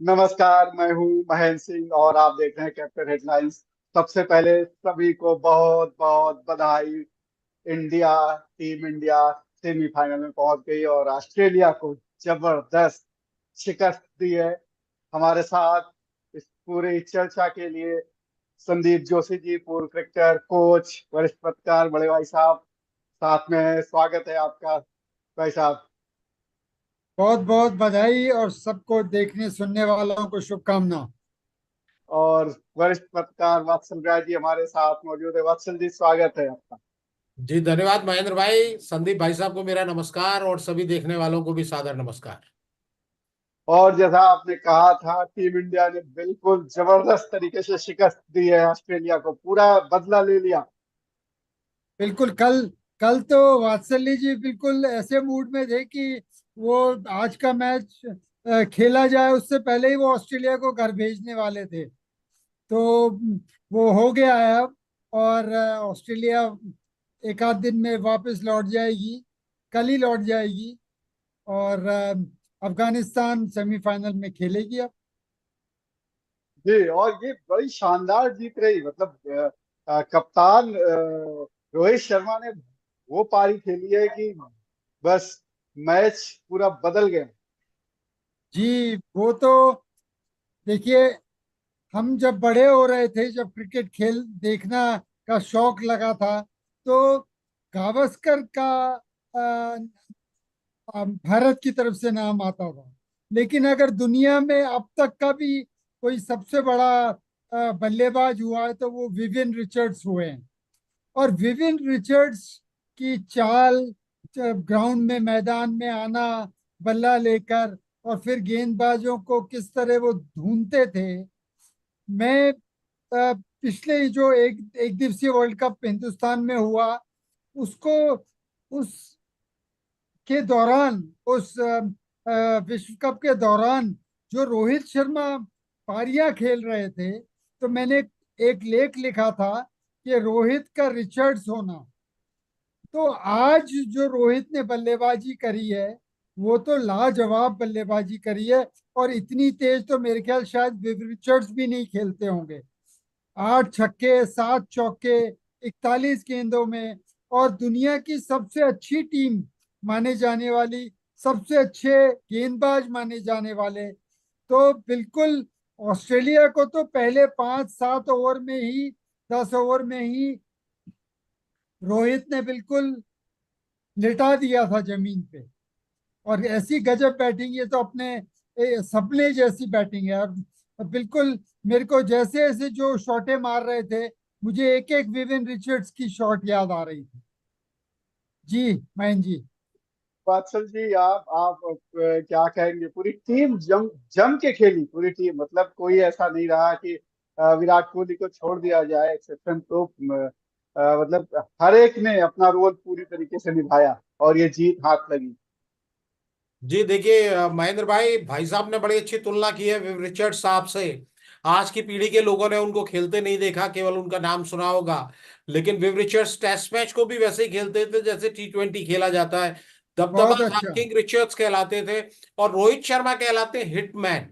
नमस्कार। मैं हूं महेंद्र सिंह और आप देख रहे हैं कैप्टन हेडलाइंस। सबसे पहले सभी को बहुत बहुत बधाई। इंडिया टीम इंडिया सेमीफाइनल में पहुंच गई और ऑस्ट्रेलिया को जबरदस्त शिकस्त दी है। हमारे साथ इस पूरी चर्चा के लिए संदीप जोशी जी, पूर्व क्रिकेटर, कोच, वरिष्ठ पत्रकार, बड़े भाई साहब साथ में हैं। स्वागत है आपका भाई साहब। बहुत बहुत बधाई और सबको देखने सुनने वालों को शुभकामना। और वरिष्ठ पत्रकार वत्सल राय जी हमारे साथ मौजूद है। वत्सल जी, स्वागत है आपका। जी धन्यवाद महेंद्र भाई। संदीप भाई साहब को मेरा नमस्कार और सभी देखने वालों को भी सादर नमस्कार। और जैसा आपने कहा था, टीम इंडिया ने बिल्कुल जबरदस्त तरीके से शिकस्त दी है ऑस्ट्रेलिया को, पूरा बदला ले लिया। बिल्कुल कल कल तो वात्सल्य जी बिल्कुल ऐसे मूड में थे कि वो आज का मैच खेला जाए उससे पहले ही वो ऑस्ट्रेलिया को घर भेजने वाले थे। तो वो हो गया है अब। और ऑस्ट्रेलिया एक आध दिन में वापस लौट जाएगी। कल ही लौट जाएगी। और अफगानिस्तान सेमीफाइनल में खेलेगी अब। जी, और ये बड़ी शानदार जीत रही, मतलब कप्तान रोहित शर्मा ने वो पारी खेली है कि बस मैच पूरा बदल गया। जी वो तो देखिए, हम जब बड़े हो रहे थे, जब क्रिकेट खेल देखना का शौक लगा था, तो गावस्कर का भारत की तरफ से नाम आता था। लेकिन अगर दुनिया में अब तक का भी कोई सबसे बड़ा बल्लेबाज हुआ है तो वो विवियन रिचर्ड्स हुए हैं। और विवियन रिचर्ड्स की चाल, ग्राउंड में मैदान में आना बल्ला लेकर और फिर गेंदबाजों को किस तरह वो ढूंढते थे। मैं पिछले जो एक एक दिवसीय वर्ल्ड कप हिंदुस्तान में हुआ, उसको उस के दौरान, उस विश्व कप के दौरान जो रोहित शर्मा पारियां खेल रहे थे, तो मैंने एक लेख लिखा था कि रोहित का रिचर्ड्स होना। तो आज जो रोहित ने बल्लेबाजी करी है, वो तो लाजवाब बल्लेबाजी करी है। और इतनी तेज तो मेरे ख्याल शायद विव रिचर्ड्स भी नहीं खेलते होंगे। 8 छक्के 7 चौके 41 गेंदों में, और दुनिया की सबसे अच्छी टीम माने जाने वाली, सबसे अच्छे गेंदबाज माने जाने वाले, तो बिल्कुल ऑस्ट्रेलिया को तो पहले 5 7 ओवर में ही, 10 ओवर में ही रोहित ने बिल्कुल लिटा दिया था जमीन पे। और ऐसी गजब बैटिंग, ये तो अपने सपने जैसी बैटिंग है। और बिल्कुल मेरे को जैसे ऐसे जो शॉटें मार रहे थे, मुझे एक एक विवियन रिचर्ड्स की शॉट याद आ रही थी। जी मयंक जी। वात्सल जी, आप क्या कहेंगे? पूरी टीम जम जम के खेली, पूरी टीम, मतलब कोई ऐसा नहीं रहा कि विराट कोहली को छोड़ दिया जाए एक्सेप्शन तो मतलब हर एक ने अपना रोल पूरी तरीके से निभाया और ये जीत हाथ लगी। जी देखिए महेंद्र भाई, भाई साहब ने बड़ी अच्छी तुलना की है विव रिचर्ड साहब से। आज की पीढ़ी के लोगों ने उनको खेलते नहीं देखा, केवल उनका नाम सुना होगा। लेकिन विव रिचर्ड्स टेस्ट मैच को भी वैसे ही खेलते थे जैसे T20 खेला जाता है। दबदबा बहुत था, अच्छा। किंग रिचर्ड्स कहलाते थे। और रोहित शर्मा कहलाते हैं हिटमैन।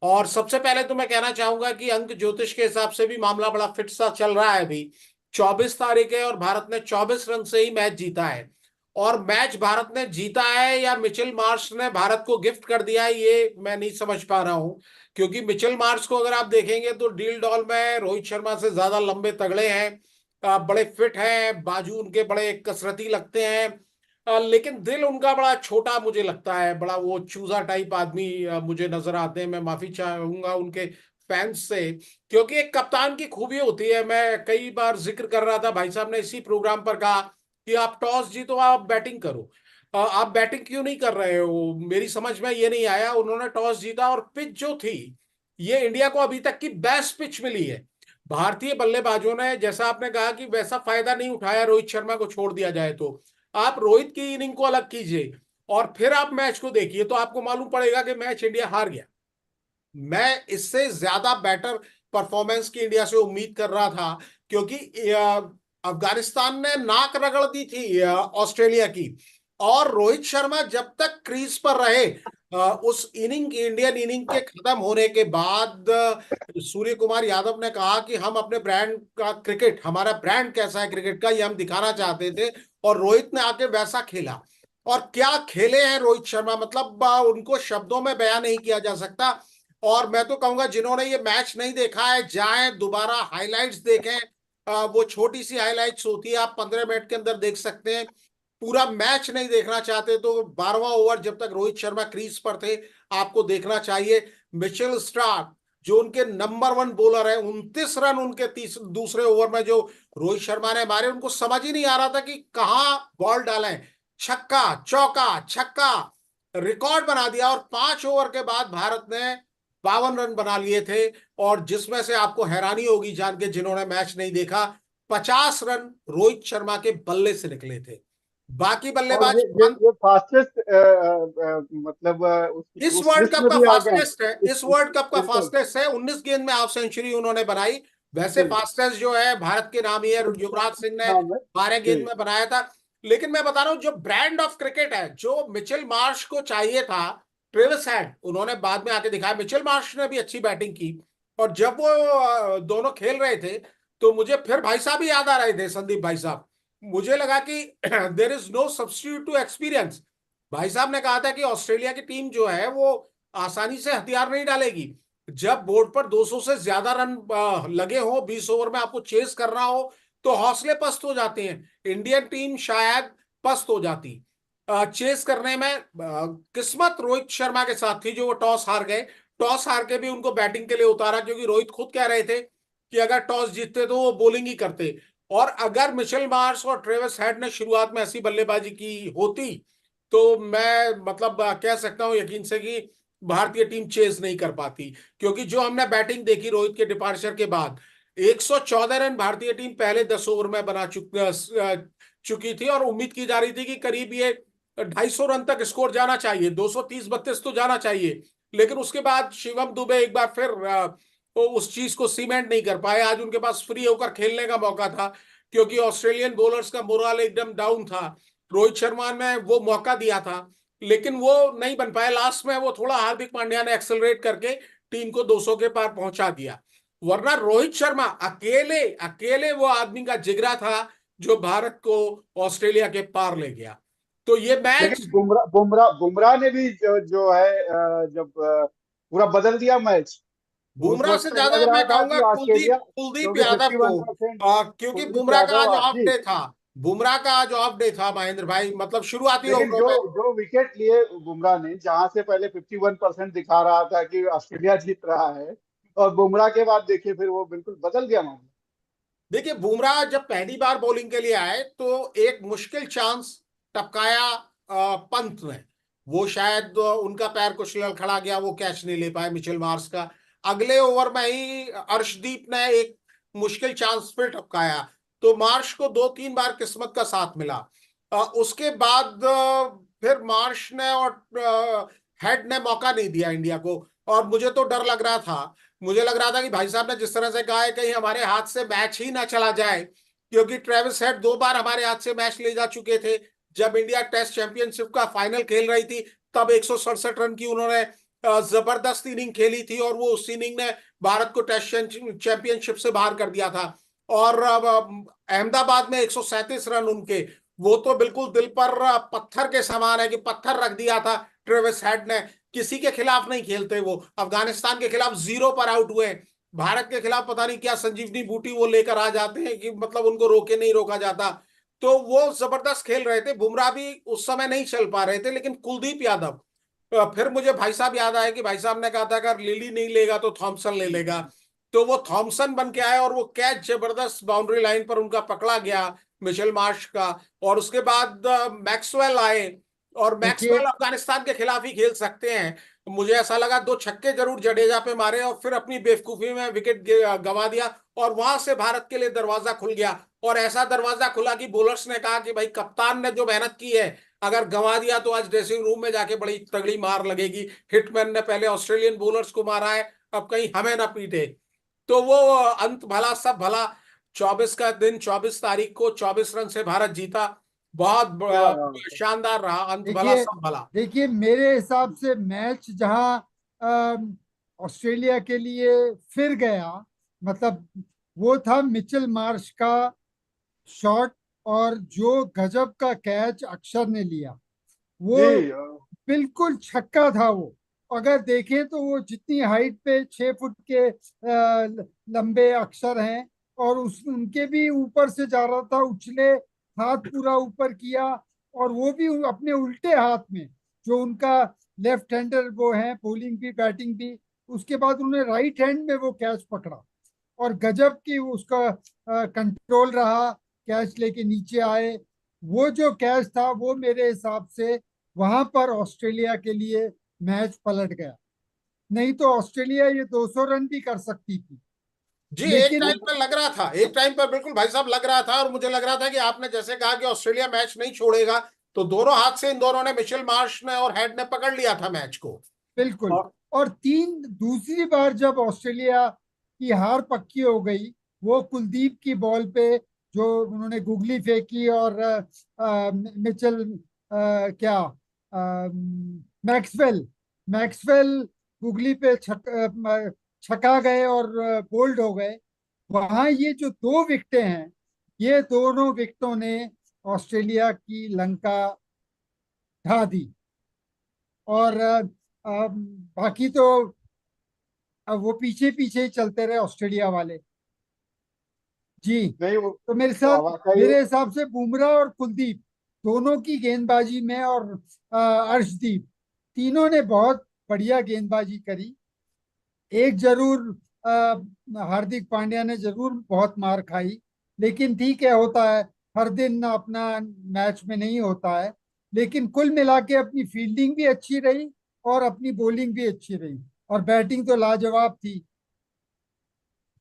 और सबसे पहले तो मैं कहना चाहूंगा कि अंक ज्योतिष के हिसाब से भी मामला बड़ा फिट सा चल रहा है अभी। 24 तारीख है और भारत ने 24 रन से ही मैच जीता है। और मैच भारत ने जीता है या मिचेल मार्श ने भारत को गिफ्ट कर दिया है, ये मैं नहीं समझ पा रहा हूं। क्योंकि मिचेल मार्श को अगर आप देखेंगे तो डील डॉल में रोहित शर्मा से ज्यादा लंबे तगड़े हैं। बड़े फिट हैं, बाजू उनके बड़े कसरती लगते हैं। लेकिन दिल उनका बड़ा छोटा मुझे लगता है, बड़ा वो चूजा टाइप आदमी मुझे नजर आते हैं। मैं माफी चाहूंगा उनके फैंस से। क्योंकि एक कप्तान की खूबी होती है, मैं कई बार जिक्र कर रहा था, भाई साहब ने इसी प्रोग्राम पर कहा कि आप टॉस जीतो, आप बैटिंग करो। आप बैटिंग क्यों नहीं कर रहे हो, मेरी समझ में ये नहीं आया। उन्होंने टॉस जीता और पिच जो थी, ये इंडिया को अभी तक की बेस्ट पिच मिली है। भारतीय बल्लेबाजों ने, जैसा आपने कहा कि वैसा फायदा नहीं उठाया रोहित शर्मा को छोड़ दिया जाए तो। आप रोहित की इनिंग को अलग कीजिए और फिर आप मैच को देखिए तो आपको मालूम पड़ेगा कि मैच इंडिया हार गया। मैं इससे ज्यादा बेटर परफॉर्मेंस की इंडिया से उम्मीद कर रहा था। क्योंकि अफगानिस्तान ने नाक रगड़ दी थी ऑस्ट्रेलिया की। और रोहित शर्मा जब तक क्रीज पर रहे, उस इनिंग, इंडियन इनिंग के खत्म होने के बाद सूर्य कुमार यादव ने कहा कि हम अपने ब्रांड का क्रिकेट, हमारा ब्रांड कैसा है क्रिकेट का, ये हम दिखाना चाहते थे। और रोहित ने आके वैसा खेला। और क्या खेले हैं रोहित शर्मा, मतलब उनको शब्दों में बयान नहीं किया जा सकता। और मैं तो कहूंगा जिन्होंने ये मैच नहीं देखा है, जाएं दोबारा हाइलाइट्स देखें। वो छोटी सी हाइलाइट्स होती है, आप 15 मिनट के अंदर देख सकते हैं। पूरा मैच नहीं देखना चाहते तो 12वां ओवर जब तक रोहित शर्मा क्रीज पर थे आपको देखना चाहिए। मिचेल स्टार्क जो उनके नंबर 1 बॉलर है, 29 रन उनके दूसरे ओवर में जो रोहित शर्मा ने मारे, उनको समझ ही नहीं आ रहा था कि कहाँ बॉल डालें। छक्का चौका छक्का, रिकॉर्ड बना दिया। और 5 ओवर के बाद भारत ने 52 रन बना लिए थे। और जिसमें से आपको हैरानी होगी जान के, जिन्होंने मैच नहीं देखा, 50 रन रोहित शर्मा के बल्ले से निकले थे। बाकी और बल्लेबाज ये फास्टेस्ट मतलब इस उस वर्ल्ड लिस्ट कप में का भी आ गए हैं। फास्टेस्ट है, इस वर्ल्ड कप का बिल्कुल फास्टेस्ट है। 19 गेंद में हाफ सेंचुरी उन्होंने बनाई। वैसे बिल्कुल। फास्टेस्ट जो है भारत के नाम ही है, युवराज सिंह ने नाम है 12 जी। गेंद में बनाया था। लेकिन मैं बता रहा हूं, जो ब्रांड ऑफ क्रिकेट है, जो मिचेल मार्श को चाहिए था, ट्रेविस हेड, उन्होंने बाद में आके दिखाया। मिचेल मार्श ने भी अच्छी बैटिंग की। और जब वो दोनों खेल रहे थे तो मुझे फिर भाई साहब ही याद आ रहे थे, संदीप भाई साहब। मुझे लगा कि there is no substitute to experience. भाई साहब ने कहा था कि ऑस्ट्रेलिया की टीम जो है वो आसानी से हथियार नहीं डालेगी। जब बोर्ड पर 200 से ज्यादा रन लगे हो, 20 ओवर में आपको चेस करना हो, तो हौसले पस्त हो जाते हैं। इंडियन टीम शायद पस्त हो जाती चेस करने में। किस्मत रोहित शर्मा के साथ थी जो वो टॉस हार गए। टॉस हार के भी उनको बैटिंग के लिए उतारा, क्योंकि रोहित खुद कह रहे थे कि अगर टॉस जीतते तो वो बॉलिंग ही करते। और अगर मिचेल मार्श और ट्रेविस हेड ने शुरुआत में ऐसी बल्लेबाजी की होती तो मैं मतलब कह सकता हूं यकीन से कि भारतीय टीम चेज नहीं कर पाती। क्योंकि जो हमने बैटिंग देखी रोहित के डिपार्चर के बाद, 114 रन भारतीय टीम पहले 10 ओवर में बना चुकी थी। और उम्मीद की जा रही थी कि करीब ये 250 रन तक स्कोर जाना चाहिए, 230-32 तो जाना चाहिए। लेकिन उसके बाद शिवम दुबे एक बार फिर वो उस चीज को सीमेंट नहीं कर पाए। आज उनके पास फ्री होकर खेलने का मौका था, क्योंकि ऑस्ट्रेलियन बॉलर्स का मोरल एकदम डाउन था। रोहित शर्मा ने वो मौका दिया था, लेकिन वो नहीं बन पाया। लास्ट में वो थोड़ा हार्दिक पांड्या ने एक्सेलरेट करके टीम को 200 के पार पहुंचा दिया। वरना रोहित शर्मा अकेले अकेले वो आदमी का जिगरा था जो भारत को ऑस्ट्रेलिया के पार ले गया। तो ये मैच, लेकिन बुमराह बुमराह बुमराह ने भी जो है जब पूरा बदल दिया मैच। उस बुमराह से वक्त ज्यादा लग रहा मैं था कहूंगा कि कुलदीप ऑस्ट्रेलिया, कुलदीप क्योंकि यादव को। 51%, क्योंकि कुलदीप बुमराह का यादव आज ऑफ जी। डे था। बुमराह का आज ऑफ डे था महेंद्र भाई, मतलब शुरुआती लेकिन ओवरों जो में। जो विकेट लिए बुमराह ने, जहां से पहले 51% दिखा रहा था कि ऑस्ट्रेलिया जीत रहा है, और बुमराह के बाद देखिए फिर वो बिल्कुल बदल गया मामला। देखिए, बुमराह जब पहली बार बॉलिंग के लिए आए तो एक मुश्किल चांस टपकाया पंत ने। वो शायद उनका पैर कुछ लड़खड़ा गया, वो कैच नहीं ले पाए मिचेल मार्श का। अगले ओवर में ही अर्शदीप ने एक मुश्किल चांस फिर टपकाया, तो मार्श को 2-3 बार किस्मत का साथ मिला। उसके बाद फिर मार्श ने और हेड ने मौका नहीं दिया इंडिया को। और मुझे तो डर लग रहा था, मुझे लग रहा था कि भाई साहब ने जिस तरह से कहा है कहीं हमारे हाथ से मैच ही ना चला जाए। क्योंकि ट्रेविस हेड 2 बार हमारे हाथ से मैच ले जा चुके थे। जब इंडिया टेस्ट चैंपियनशिप का फाइनल खेल रही थी तब 167 रन की उन्होंने जबरदस्त इनिंग खेली थी, और वो उस इनिंग ने भारत को टेस्ट चैंपियनशिप से बाहर कर दिया था। और अहमदाबाद में 137 रन उनके, वो तो बिल्कुल दिल पर पत्थर के समान है कि पत्थर रख दिया था ट्रेविस हेड ने। किसी के खिलाफ नहीं खेलते वो, अफगानिस्तान के खिलाफ 0 पर आउट हुए। भारत के खिलाफ पता नहीं क्या संजीवनी बूटी वो लेकर आ जाते हैं कि मतलब उनको रोके नहीं रोका जाता। तो वो जबरदस्त खेल रहे थे। बुमराह भी उस समय नहीं चल पा रहे थे, लेकिन कुलदीप यादव, फिर मुझे भाई साहब याद आया कि भाई साहब ने कहा था अगर लिली नहीं लेगा तो थॉमसन ले लेगा। तो वो थॉमसन बन के आए और वो कैच जबरदस्त बाउंड्री लाइन पर उनका पकड़ा गया, मिचेल मार्श का। और उसके बाद मैक्सवेल आए, और देखिए मैक्सवेल अफगानिस्तान के खिलाफ ही खेल सकते हैं। मुझे ऐसा लगा 2 छक्के जरूर जडेजा पे मारे, और फिर अपनी बेवकूफी में विकेट गंवा दिया। और वहां से भारत के लिए दरवाजा खुल गया। और ऐसा दरवाजा खुला कि बॉलर्स ने कहा कि भाई कप्तान ने जो मेहनत की है, अगर गंवा दिया तो आज ड्रेसिंग रूम में जाके बड़ी तगड़ी मार लगेगी। हिटमैन ने पहले ऑस्ट्रेलियन बॉलर्स को मारा है, अब कहीं हमें ना पीटे। तो वो अंत भला सब भला। 24 का दिन, 24 तारीख को 24 रन से भारत जीता। बहुत क्या शानदार रहा, अंत भला देखिए, सब भला। देखिए मेरे हिसाब से मैच जहां ऑस्ट्रेलिया के लिए फिर गया, मतलब वो था मिचेल मार्श का शॉट, और जो गजब का कैच अक्षर ने लिया, वो जी। बिल्कुल छक्का था वो। अगर देखें तो वो जितनी हाइट पे 6 फुट के लंबे अक्षर हैं, और उस उनके भी ऊपर से जा रहा था, उछले, हाथ पूरा ऊपर किया, और वो भी अपने उल्टे हाथ में, जो उनका लेफ्ट हैंडर वो है, बॉलिंग भी बैटिंग भी, उसके बाद उन्होंने राइट हैंड में वो कैच पकड़ा, और गजब की उसका कंट्रोल रहा, कैच लेके नीचे आए। वो जो कैच था वो मेरे हिसाब से वहां पर ऑस्ट्रेलिया के लिए मैच पलट गया। नहीं तो ऑस्ट्रेलिया ये 200 रन भी कर सकती थी। जी, एक लेकिन टाइम पर लग रहा था, एक टाइम पर बिल्कुल भाई साहब लग रहा था, और मुझे लग रहा था कि आपने जैसे कहा कि ऑस्ट्रेलिया मैच नहीं छोड़ेगा, तो दोनों हाथ से इन दोनों ने, मिचेल मार्श ने और हेड ने, पकड़ लिया था मैच को। बिल्कुल, और और दूसरी बार जब ऑस्ट्रेलिया की हार पक्की हो गई, वो कुलदीप की बॉल पे जो उन्होंने गुगली फेंकी, और मिचेल क्या मैक्सवेल मैक्सवेल गुगली पे छका गए और बोल्ड हो गए। वहां ये जो 2 विकेटें हैं, ये दोनों विकेटों ने ऑस्ट्रेलिया की लंका ढा दी। और बाकी तो अब वो पीछे पीछे ही चलते रहे ऑस्ट्रेलिया वाले। जी। नहीं वो तो मेरे साथ, वाकई। मेरे हिसाब से बुमराह और कुलदीप दोनों की गेंदबाजी में, और अर्शदीप, तीनों ने बहुत बढ़िया गेंदबाजी करी। एक जरूर हार्दिक पांड्या ने जरूर बहुत मार खाई, लेकिन ठीक है, होता है, हर दिन अपना मैच में नहीं होता है। लेकिन कुल मिला के अपनी फील्डिंग भी अच्छी रही, और अपनी बॉलिंग भी अच्छी रही, और बैटिंग तो लाजवाब थी।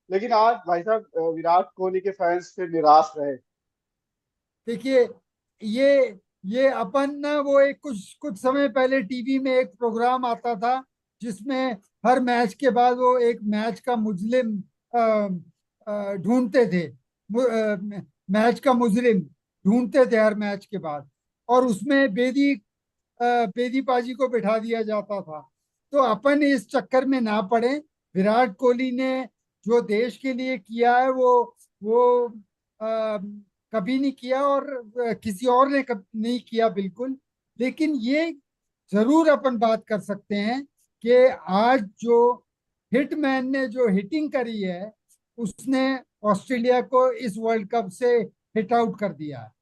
लेकिन आज भाई साहब विराट कोहली के फैंस फिर निराश रहे। देखिए, ये अपन ना, वो एक कुछ कुछ समय पहले टीवी में एक प्रोग्राम आता था, जिसमें हर मैच के बाद वो एक मैच का मुजरिम ढूंढते थे। मैच का मुजरिम ढूंढते थे हर मैच के बाद, और उसमें बेदी पाजी को बिठा दिया जाता था। तो अपन इस चक्कर में ना पड़े। विराट कोहली ने जो देश के लिए किया है, वो कभी नहीं किया, और किसी और ने कभी नहीं किया, बिल्कुल। लेकिन ये जरूर अपन बात कर सकते हैं कि आज जो हिटमैन ने जो हिटिंग करी है, उसने ऑस्ट्रेलिया को इस वर्ल्ड कप से हिट आउट कर दिया है।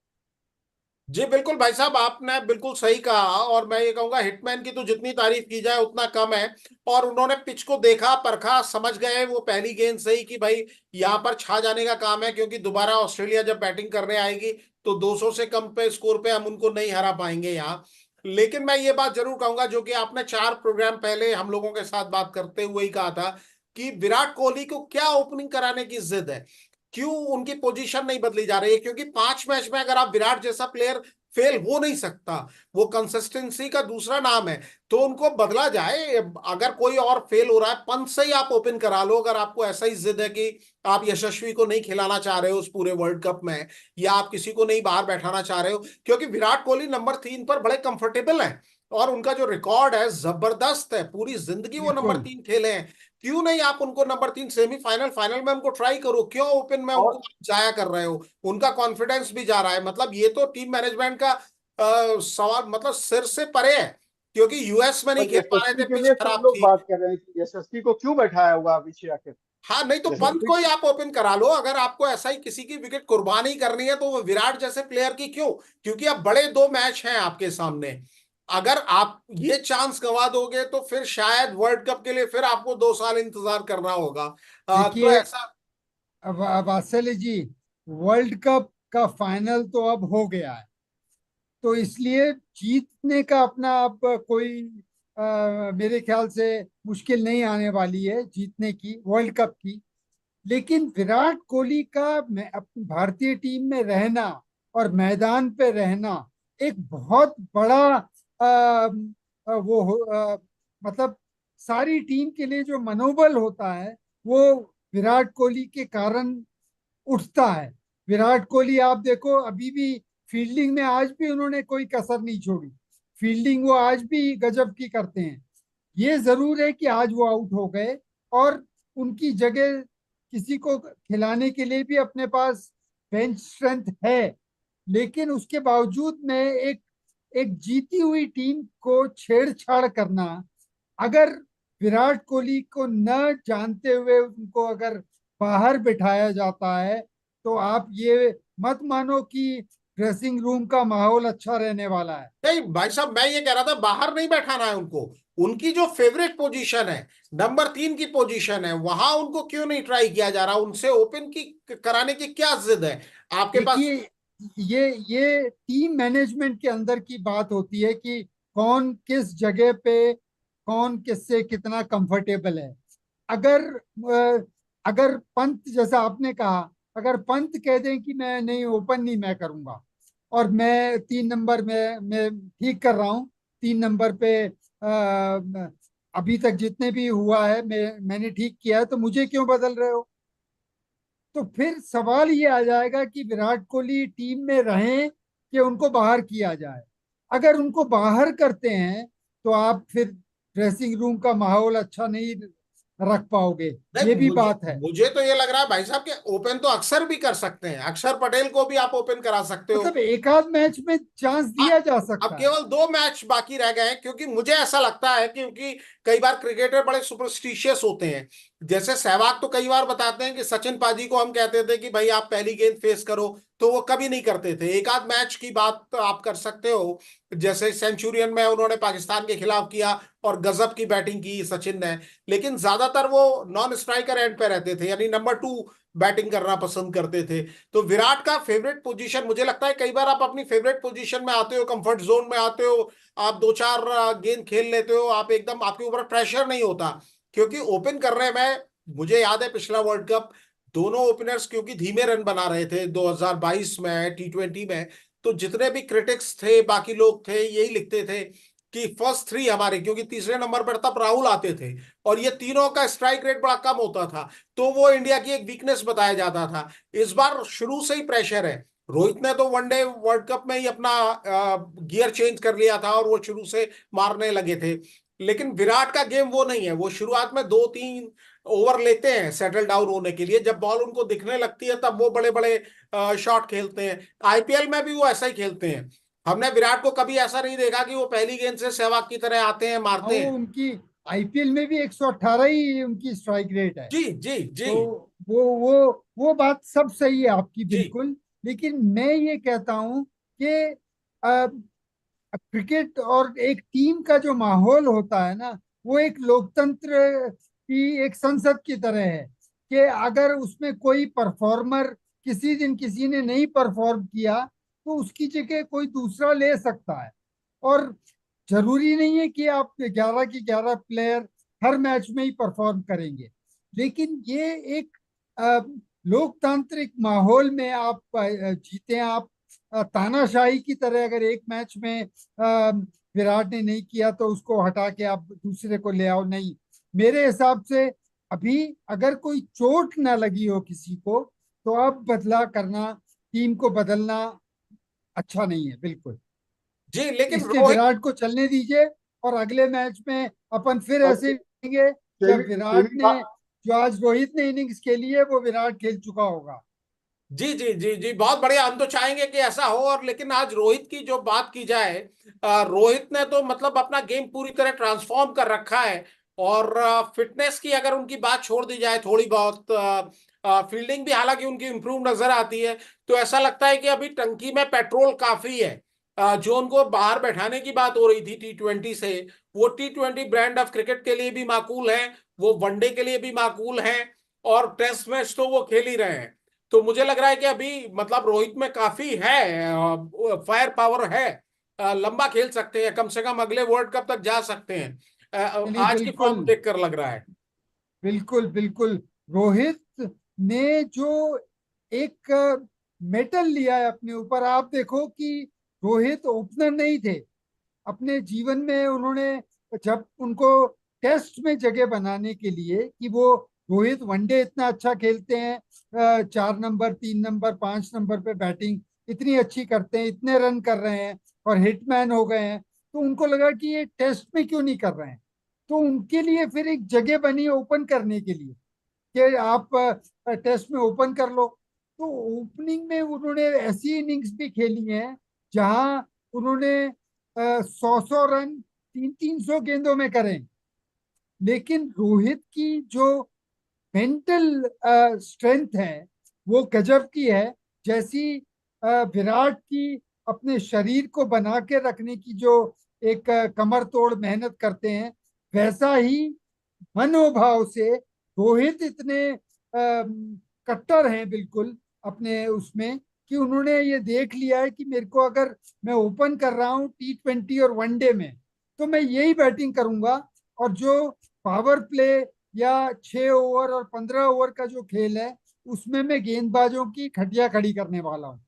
जी बिल्कुल भाई साहब, आपने बिल्कुल सही कहा, और मैं ये कहूंगा हिटमैन की तो जितनी तारीफ की जाए उतना कम है। और उन्होंने पिच को देखा, परखा, समझ गए वो पहली गेंद से ही कि भाई यहाँ पर छा जाने का काम है, क्योंकि दोबारा ऑस्ट्रेलिया जब बैटिंग करने आएगी तो 200 से कम पे स्कोर पे हम उनको नहीं हरा पाएंगे यहाँ। लेकिन मैं ये बात जरूर कहूंगा, जो कि आपने 4 प्रोग्राम पहले हम लोगों के साथ बात करते हुए ही कहा था, कि विराट कोहली को क्या ओपनिंग कराने की जिद है, क्यों उनकी पोजीशन नहीं बदली जा रही है, क्योंकि 5 मैच में अगर आप विराट जैसा प्लेयर फेल हो नहीं सकता, वो कंसिस्टेंसी का दूसरा नाम है, तो उनको बदला जाए। अगर कोई और फेल हो रहा है, पंत से ही आप ओपन करा लो, अगर आपको ऐसा ही जिद है कि आप यशस्वी को नहीं खिलाना चाह रहे हो उस पूरे वर्ल्ड कप में, या आप किसी को नहीं बाहर बैठाना चाह रहे हो, क्योंकि विराट कोहली नंबर 3 पर बड़े कंफर्टेबल है, और उनका जो रिकॉर्ड है जबरदस्त है, पूरी जिंदगी वो नंबर बिल्कुल। 3 खेले हैं। क्यों नहीं आप उनको नंबर 3 सेमीफाइनल, फाइनल में उनको ट्राई करो, क्यों ओपन में उनको और जाया कर रहे हो? उनका कॉन्फिडेंस भी जा रहा है, मतलब ये तो टीम मैनेजमेंट का सवाल, मतलब सिर से परे है, क्योंकि यूएस में नहीं और खेल पा रहे यशस्वी थे, के पिच लिए सब खराब लोग थी। बात कर रहे हैं कि यशस्वी को क्यों बैठाया हुआ पीछे आखिर। हाँ, नहीं तो पंत यशस्वी को ही आप ओपन करा लो, अगर आपको ऐसा ही किसी की विकेट कुर्बानी करनी है, तो वो विराट जैसे प्लेयर की क्यों? क्योंकि अब बड़े 2 मैच हैं आपके सामने, अगर आप ये चांस गंवा दोगे तो फिर शायद वर्ल्ड कप के लिए फिर आपको 2 साल इंतजार करना होगा। तो देखिए, ऐसा। अब वात्सल्य जी, वर्ल्ड कप का फाइनल तो अब हो गया है, तो इसलिए जीतने का अपना अब कोई मेरे ख्याल से मुश्किल नहीं आने वाली है जीतने की, वर्ल्ड कप की। लेकिन विराट कोहली का भारतीय टीम में रहना और मैदान पे रहना एक बहुत बड़ा मतलब सारी टीम के लिए जो मनोबल होता है, वो विराट कोहली के कारण उठता है। विराट कोहली आप देखो, अभी भी फील्डिंग में आज भी उन्होंने कोई कसर नहीं छोड़ी। फील्डिंग वो आज भी गजब की करते हैं। ये जरूर है कि आज वो आउट हो गए और उनकी जगह किसी को खिलाने के लिए भी अपने पास बेंच स्ट्रेंथ है। लेकिन उसके बावजूद में एक एक जीती हुई टीम को छेड़छाड़ करना, अगर विराट कोहली को न जानते हुए उनको अगर बाहर बिठाया जाता है, तो आप ये मत मानो कि ड्रेसिंग रूम का माहौल अच्छा रहने वाला है। नहीं भाई साहब, मैं ये कह रहा था बाहर नहीं बैठाना है उनको। उनकी जो फेवरेट पोजीशन है, नंबर 3 की पोजीशन है, वहां उनको क्यों नहीं ट्राई किया जा रहा? उनसे ओपन की कराने की क्या जिद है आपके पास? देखिए, ये टीम मैनेजमेंट के अंदर की बात होती है कि कौन किस जगह पे, कौन किससे कितना कंफर्टेबल है। अगर अगर पंत, जैसा आपने कहा, अगर पंत कह दें कि मैं नहीं, ओपन नहीं मैं करूंगा, और मैं 3 नंबर में मैं ठीक कर रहा हूँ, 3 नंबर पे अभी तक जितने भी हुआ है मैंने ठीक किया है, तो मुझे क्यों बदल रहे हो? तो फिर सवाल ये आ जाएगा कि विराट कोहली टीम में रहें कि उनको बाहर किया जाए। अगर उनको बाहर करते हैं तो आप फिर ड्रेसिंग रूम का माहौल अच्छा नहीं रख पाओगे। नहीं, ये भी मुझे बात है। मुझे तो ये लग रहा है भाई साहब कि ओपन तो अक्सर भी कर सकते हैं। अक्षर पटेल को भी आप ओपन करा सकते हो। मतलब एक आध मैच में चांस आ- दिया जा अब सकता है। केवल 2 मैच बाकी रह गए हैं, क्योंकि मुझे ऐसा लगता है क्योंकि कई बार क्रिकेटर बड़े सुपरस्टिशियस होते हैं। जैसे सहवाग तो कई बार बताते हैं कि सचिन पाजी को हम कहते थे कि भाई आप पहली गेंद फेस करो, तो वो कभी नहीं करते थे। एक आध मैच की बात तो आप कर सकते हो, जैसे सेंचुरियन में उन्होंने पाकिस्तान के खिलाफ किया और गजब की बैटिंग की सचिन ने। लेकिन ज्यादातर वो नॉन स्ट्राइकर एंड पे रहते थे, यानी नंबर 2 बैटिंग करना पसंद करते थे। तो विराट का फेवरेट पोजीशन, मुझे लगता है कई बार आप अपनी फेवरेट पोजीशन में आते हो, कंफर्ट जोन में आते हो, आप 2-4 गेंद खेल लेते हो, आप एकदम, आपके ऊपर प्रेशर नहीं होता। क्योंकि ओपन करने में, मुझे याद है पिछला वर्ल्ड कप, दोनों ओपनर्स क्योंकि धीमे रन बना रहे थे 2022 में T20 में, तो जितने भी क्रिटिक्स थे, बाकी लोग थे, यही लिखते थे कि फर्स्ट 3 हमारे, क्योंकि तीसरे नंबर पर तब राहुल आते थे और ये तीनों का स्ट्राइक रेट बड़ा कम होता था, तो वो इंडिया की एक वीकनेस बताया जाता था। इस बार शुरू से ही प्रेशर है। रोहित ने तो वनडे वर्ल्ड कप में ही अपना गियर चेंज कर लिया था और वो शुरू से मारने लगे थे। लेकिन विराट का गेम वो नहीं है। वो शुरुआत में 2-3 ओवर लेते हैं सेटल डाउन होने के लिए, जब बॉल उनको दिखने लगती है तब वो बड़े बड़े शॉट खेलते हैं। आईपीएल में भी वो ऐसा ही खेलते हैं। हमने विराट को कभी ऐसा नहीं देखा कि वो पहली गेंद से सहवाग की तरह आते हैं, हाँ, मारते वो हैं। उनकी आईपीएल में भी 118 ही उनकी स्ट्राइक रेट है। जी जी जी तो वो बात सब सही है आपकी, जी बिल्कुल। लेकिन मैं ये कहता हूं कि क्रिकेट और एक टीम का जो माहौल होता है ना, वो एक लोकतंत्र की एक संसद की तरह है कि अगर उसमें कोई परफॉर्मर, किसी दिन किसी ने नहीं परफॉर्म किया, तो उसकी जगह कोई दूसरा ले सकता है। और जरूरी नहीं है कि आप 11 के 11 प्लेयर हर मैच में ही परफॉर्म करेंगे। लेकिन ये एक अ, लोकतांत्रिक माहौल में आप जीते, आप तानाशाही की तरह अगर एक मैच में विराट ने नहीं किया तो उसको हटा के आप दूसरे को ले आओ, नहीं। मेरे हिसाब से अभी अगर कोई चोट ना लगी हो किसी को, तो अब बदला करना, टीम को बदलना अच्छा नहीं है, बिल्कुल। जी। लेकिन इसलिए रोहित, विराट को चलने दीजिए, और अगले मैच में अपन फिर और ऐसे खेलेंगे जब विराट सेमी ने, जो आज रोहित ने इनिंग्स खेली है, वो विराट खेल चुका होगा। जी जी जी जी, बहुत बढ़िया। हम तो चाहेंगे कि ऐसा हो। और लेकिन आज रोहित की जो बात की जाए, रोहित ने तो मतलब अपना गेम पूरी तरह ट्रांसफॉर्म कर रखा है। और फिटनेस की अगर उनकी बात छोड़ दी जाए, थोड़ी बहुत फील्डिंग भी हालांकि उनकी इंप्रूव नजर आती है, तो ऐसा लगता है कि अभी टंकी में पेट्रोल काफी है। जो उनको बाहर बैठाने की बात हो रही थी T20 से, वो T20 ब्रांड ऑफ क्रिकेट के लिए भी माकूल है, वो वनडे के लिए भी माकूल है, और टेस्ट मैच तो वो खेल ही रहे हैं। तो मुझे लग रहा है कि अभी मतलब रोहित में काफी है, फायर पावर है। लंबा खेल सकते हैं, कम से कम अगले वर्ल्ड कप तक जा सकते हैं। चलिए, आज की बिल्कुल फॉर्म देखकर लग रहा है। बिल्कुल बिल्कुल। रोहित ने जो एक मेडल लिया है अपने ऊपर, आप देखो कि रोहित ओपनर नहीं थे अपने जीवन में। उन्होंने, जब उनको टेस्ट में जगह बनाने के लिए कि वो, रोहित वनडे इतना अच्छा खेलते हैं, 4 नंबर, 3 नंबर, 5 नंबर पे बैटिंग इतनी अच्छी करते हैं, इतने रन कर रहे हैं और हिटमैन हो गए हैं, तो उनको लगा कि ये टेस्ट में क्यों नहीं कर रहे हैं। तो उनके लिए फिर एक जगह बनी ओपन करने के लिए कि आप टेस्ट में ओपन कर लो। तो ओपनिंग में उन्होंने ऐसी इनिंग्स भी खेली हैं जहां उन्होंने 100 रन 300 गेंदों में करें। लेकिन रोहित की जो मेंटल स्ट्रेंथ है वो गजब की है। जैसी विराट की अपने शरीर को बना के रखने की जो एक कमर तोड़ मेहनत करते हैं, वैसा ही मनोभाव से रोहित इतने कट्टर हैं बिल्कुल अपने उसमें, कि उन्होंने ये देख लिया है कि मेरे को अगर मैं ओपन कर रहा हूँ T20 और वनडे में, तो मैं यही बैटिंग करूंगा। और जो पावर प्ले या 6 ओवर और 15 ओवर का जो खेल है, उसमें मैं गेंदबाजों की खटिया खड़ी करने वाला हूँ।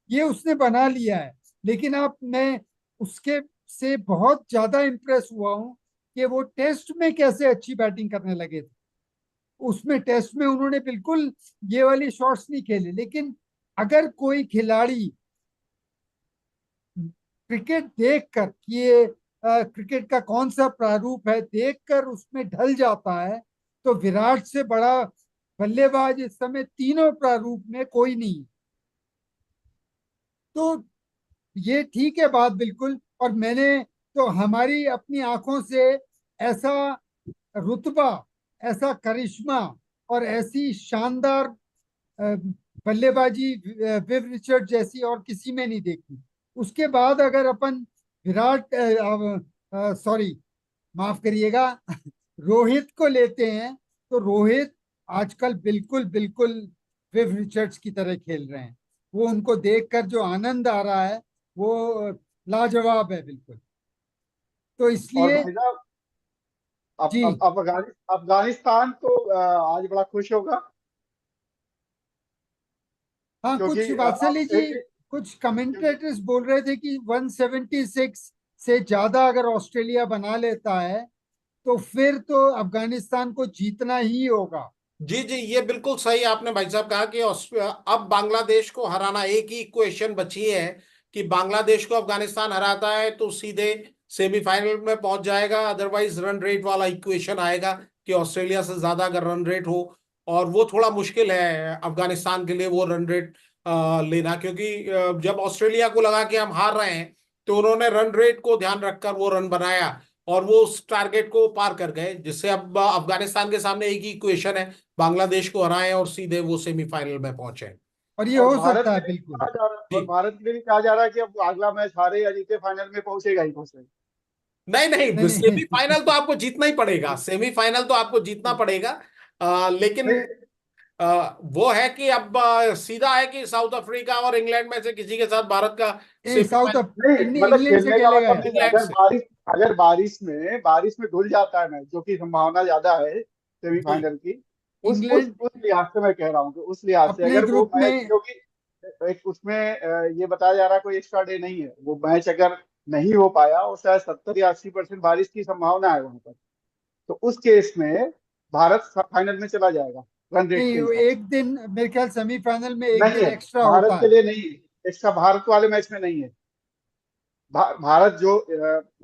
ये उसने बना लिया है। लेकिन आप मैं उसके से बहुत ज्यादा इंप्रेस हुआ हूँ कि वो टेस्ट में कैसे अच्छी बैटिंग करने लगे थे। उसमें टेस्ट में उन्होंने बिल्कुल ये वाली शॉट्स नहीं खेले। लेकिन अगर कोई खिलाड़ी क्रिकेट देखकर कि ये क्रिकेट का कौन सा प्रारूप है देखकर उसमें ढल जाता है, तो विराट से बड़ा बल्लेबाज इस समय तीनों प्रारूप में कोई नहीं। तो ये ठीक है बात बिल्कुल। और मैंने तो हमारी अपनी आंखों से ऐसा रुतबा, ऐसा करिश्मा और ऐसी शानदार अ, बल्लेबाजी विव रिचर्ड जैसी और किसी में नहीं देखी। उसके बाद अगर अपन विराट सॉरी माफ करिएगा रोहित को लेते हैं, तो रोहित आजकल बिल्कुल बिल्कुल विव रिचर्ड्स की तरह खेल रहे हैं। वो उनको देखकर जो आनंद आ रहा है वो लाजवाब है बिल्कुल। तो और इसलिए भाई साहब, अब जी अब अफगानिस्तान तो आज बड़ा खुश होगा, हाँ, क्योंकि कुछ वात्सल्य जी, एक कुछ क्योंकि कमेंटेटर्स बोल रहे थे कि 176 से ज्यादा अगर ऑस्ट्रेलिया बना लेता है तो फिर तो अफगानिस्तान को जीतना ही होगा। जी जी, ये बिल्कुल सही आपने भाई साहब कहा कि अब बांग्लादेश को हराना, एक ही इक्वेशन बची है कि बांग्लादेश को अफगानिस्तान हराता है तो सीधे सेमीफाइनल में पहुंच जाएगा। अदरवाइज रन रेट वाला इक्वेशन आएगा कि ऑस्ट्रेलिया से ज्यादा अगर रन रेट हो, और वो थोड़ा मुश्किल है अफगानिस्तान के लिए वो रन रेट लेना, क्योंकि जब ऑस्ट्रेलिया को लगा कि हम हार रहे हैं तो उन्होंने रन रेट को ध्यान रखकर वो रन बनाया और वो उस टारगेट को पार कर गए, जिससे अब अफगानिस्तान के सामने एक ही इक्वेशन है, बांग्लादेश को हराएं और सीधे वो सेमीफाइनल में पहुंचे। और ये और हो भारत सकता के है लिए बिल्कुल। कहा जा रहा जी, और भारत के लिए कहा जा रहा है कि अब अगला मैच हारे या जीते फाइनल में पहुंचेगा ही पहुंचेगा। नहीं नहीं, नहीं सेमीफाइनल तो नहीं आपको जीतना ही पड़ेगा, सेमीफाइनल तो आपको जीतना पड़ेगा। लेकिन नहीं वो है कि अब सीधा है कि साउथ अफ्रीका और इंग्लैंड में से किसी के साथ भारत का ये साउथ सेमीफाइनल, मतलब इंग्लैंड से खेलने का खेलेगा मतलब है। नहीं है। इंग्लैंड से। अगर बारिश में धुल जाता है मैच, जो कि संभावना ज्यादा है जी सेमीफाइनल की, इंग्लैंड उस लिहाज से मैं कह रहा हूँ कि उस लिहाज से अपने अगर वो ग्रुप मैच, में क्योंकि एक उसमें ये बताया जा रहा है कोई एक्स्ट्रा डे नहीं है, वो मैच अगर नहीं हो पाया और शायद 70 या 80% बारिश की संभावना है वहां पर, तो उस केस में भारत फाइनल में चला जाएगा रन रेट नहीं, के वो हिसाब से। एक दिन मेरे ख्याल सेमीफाइनल में एक नहीं दिन है, एक्स्ट्रा भारत होता के है। लिए नहीं है, एक्स्ट्रा भारत वाले मैच में नहीं है। भारत जो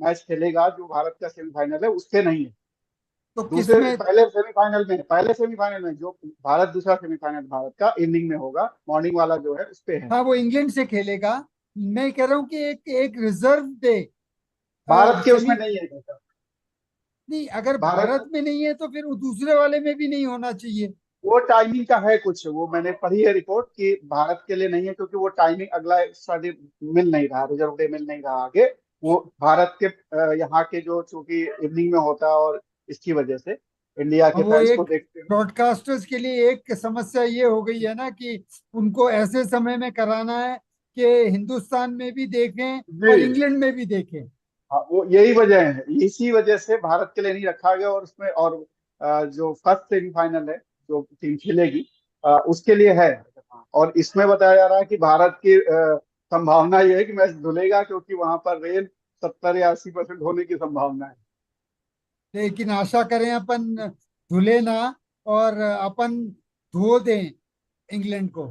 मैच खेलेगा, जो भारत का सेमीफाइनल है, उससे नहीं है। तो दूसरे किसमें? पहले सेमीफाइनल में जो भारत, दूसरा सेमीफाइनल भारत का इवनिंग में होगा, मॉर्निंग वाला जो है उस पे है। हाँ, वो इंग्लैंड से खेलेगा। मैं कह रहा हूँ कि एक एक रिजर्व डे भारत के उसमें सेमी। नहीं है ऐसा। नहीं, अगर भारत भारत में नहीं है तो फिर वो दूसरे वाले में भी नहीं होना चाहिए। वो टाइमिंग का है कुछ, वो मैंने पढ़ी है रिपोर्ट कि भारत के लिए नहीं है, क्योंकि वो टाइमिंग अगला एक्स्ट्रा डे मिल नहीं रहा, रिजर्व डे मिल नहीं रहा आगे। वो भारत के यहाँ के जो, चूंकि इवनिंग में होता है, और इसकी वजह से इंडिया अब के वो फैंस को एक देखते हुए। ब्रॉडकास्टर्स के लिए एक समस्या ये हो गई है ना कि उनको ऐसे समय में कराना है कि हिंदुस्तान में भी देखें और जी इंग्लैंड में भी देखें। हाँ, वो यही वजह है, इसी वजह से भारत के लिए नहीं रखा गया। और उसमें और जो फर्स्ट सेमीफाइनल है, जो टीम खेलेगी, उसके लिए है। और इसमें बताया जा रहा है कि भारत की संभावना यह है कि मैच धुलेगा, क्योंकि वहां पर रेल 70 या 80% होने की संभावना है। लेकिन आशा करें अपन धुले ना और अपन धो दें इंग्लैंड को।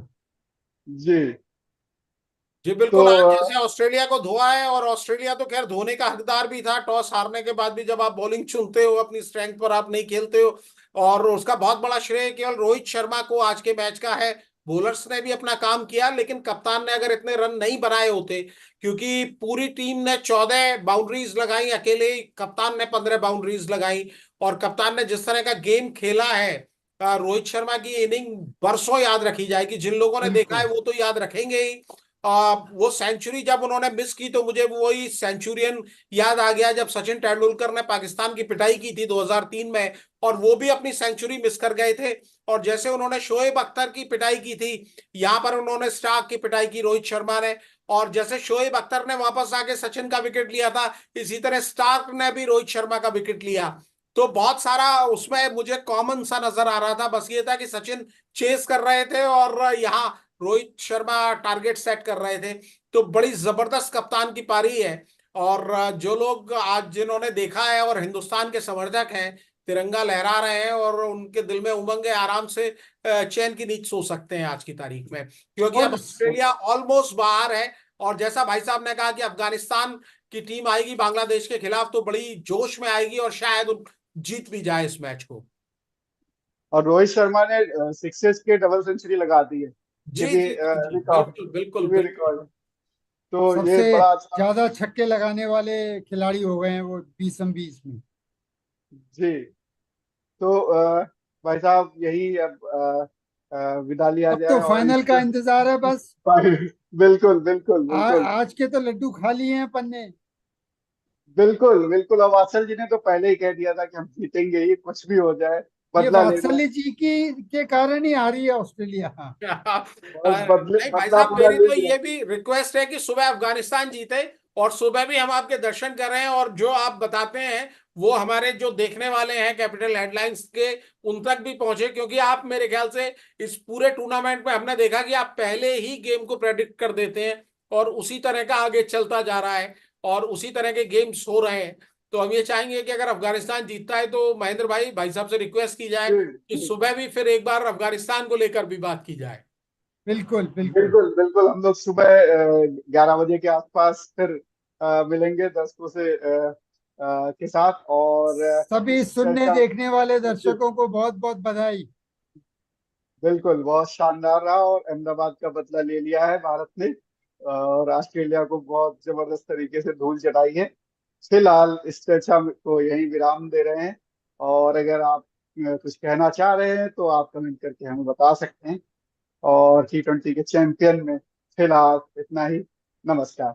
जी जी तो बिल्कुल, आज जैसे ऑस्ट्रेलिया को धोआ है, और ऑस्ट्रेलिया तो खैर धोने का हकदार भी था। टॉस हारने के बाद भी जब आप बॉलिंग चुनते हो, अपनी स्ट्रेंथ पर आप नहीं खेलते हो, और उसका बहुत बड़ा श्रेय केवल रोहित शर्मा को आज के मैच का है। बॉलर्स ने भी अपना काम किया, लेकिन कप्तान ने अगर इतने रन नहीं बनाए होते, क्योंकि पूरी टीम ने 14 बाउंड्रीज लगाई, अकेले कप्तान ने 15 बाउंड्रीज लगाई। और कप्तान ने जिस तरह का गेम खेला है, रोहित शर्मा की इनिंग बरसों याद रखी जाएगी। जिन लोगों ने देखा बिल्कुल। है वो तो याद रखेंगे ही। वो सेंचुरी जब उन्होंने मिस की, तो मुझे वही सेंचुरियन याद आ गया जब सचिन तेंदुलकर ने पाकिस्तान की पिटाई की थी 2003 में, और वो भी अपनी सेंचुरी मिस कर गए थे। और जैसे उन्होंने शोएब अख्तर की पिटाई की थी, यहां पर उन्होंने स्टार्क की पिटाई की रोहित शर्मा ने। और जैसे शोएब अख्तर ने वापस आके सचिन का विकेट लिया था, इसी तरह स्टार्क ने भी रोहित शर्मा का विकेट लिया। तो बहुत सारा उसमें मुझे कॉमन सा नजर आ रहा था। बस ये था कि सचिन चेस कर रहे थे और यहाँ रोहित शर्मा टारगेट सेट कर रहे थे। तो बड़ी जबरदस्त कप्तान की पारी है। और जो लोग आज जिन्होंने देखा है और हिंदुस्तान के समर्थक हैं, तिरंगा लहरा रहे हैं और उनके दिल में उमंग है, आराम से चैन की नींद सो सकते हैं आज की तारीख में, क्योंकि अब और ऑस्ट्रेलिया ऑलमोस्ट बाहर है। और जैसा भाई साहब ने कहा कि अफगानिस्तान की टीम आएगी बांग्लादेश के खिलाफ, तो बड़ी जोश में आएगी और शायद जीत भी जाए इस मैच को। और रोहित शर्मा ने सिक्सेस के डबल सेंचुरी लगा दी है। ये जी भी जी जी जी, रिकॉर्ड, बिल्कुल बिल्कुल ये भी बिल्कुल। रिकॉर्ड है। तो ये सबसे बड़ा अच्छा। ज्यादा छक्के लगाने वाले खिलाड़ी हो गए हैं वो 20 में। जी। तो भाई साहब यही अब विदा लिया अब तो जाए और फाइनल इस का इंतजार है बस। बिल्कुल बिल्कुल बिल्कुल आज के तो लड्डू खा लिए हैं अपन ने। बिल्कुल बिल्कुल। अब वात्सल जी ने तो पहले ही कह दिया था कि हम जीतेंगे ही, कुछ भी हो जाए, ये बदला लेना है। वात्सल्य जी की के कारण ही आ रही है ऑस्ट्रेलिया। हाँ। बस बदले, नहीं भाई बदला साहब, पूरा मेरी ले तो लिया। ये भी रिक्वेस्ट है कि सुबह अफगानिस्तान जीते, और सुबह भी हम आपके दर्शन कर रहे हैं, और जो आप बताते हैं वो हमारे जो देखने वाले हैं कैपिटल हेडलाइंस के, उन तक भी पहुंचे। क्योंकि आप मेरे ख्याल से इस पूरे टूर्नामेंट में हमने देखा कि आप पहले ही गेम को प्रेडिक्ट कर देते हैं, और उसी तरह का आगे चलता जा रहा है, और उसी तरह के गेम्स हो रहे हैं। तो हम ये चाहेंगे कि अगर अफगानिस्तान जीतता है, तो महेंद्र भाई भाई साहब से रिक्वेस्ट की जाए जी कि जी। सुबह भी फिर एक बार अफगानिस्तान को लेकर भी बात की जाए। बिल्कुल बिल्कुल। बिल्कुल बिल्कुल, हम लोग सुबह 11 बजे के आसपास फिर मिलेंगे दर्शकों से के साथ, और सभी इस सुनने चर्चा। देखने वाले दर्शकों को बहुत बहुत बधाई। बिल्कुल, बहुत शानदार रहा, और अहमदाबाद का बदला ले लिया है भारत ने, और ऑस्ट्रेलिया को बहुत जबरदस्त तरीके से धूल चटाई है। फिलहाल इस चर्चा को यहीं विराम दे रहे हैं, और अगर आप कुछ कहना चाह रहे हैं तो आप कमेंट करके हमें बता सकते हैं। और T20 के चैंपियन में फिलहाल इतना ही। नमस्कार।